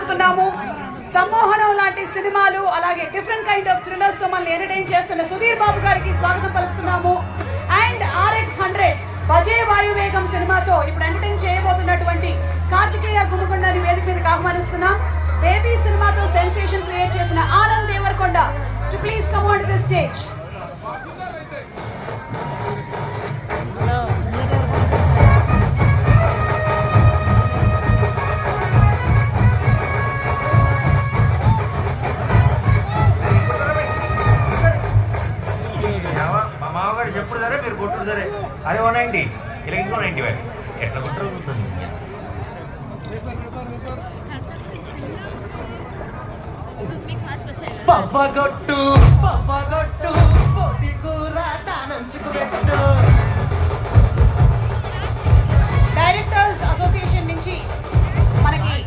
పలుకుతున్నాము. సమ్మోహనం లాంటి సినిమాలు అలాగే డిఫరెంట్ కైండ్ ఆఫ్ థ్రిల్లర్స్ తో మనల్ని ఎంటర్టైన్ చేస్తున్న సుధీర్ బాబు గారికి స్వాగతం పలుకుతున్నాము. అండ్ RX100 బజే వాయువేగం సినిమాతో ఇప్పుడు ఎంటర్టైన్ చేయబోతున్నటువంటి కార్తికేయ గుమ్మకొండని వేదిక మీదకి ఆహ్వానిస్తున్నాం. బేబీ సినిమాతో సెన్సేషన్ క్రియేట్ చేసిన Anand Devarakonda to please come on to the stage. చెప్పుడు సరే మీరు కొట్టుడు సరే అదే 190 ఇలా ఇంకో 90 వేలు ఎట్లా కొట్టరు చూస్తుంది. పవ్వగొట్టు పవ్వగొట్టు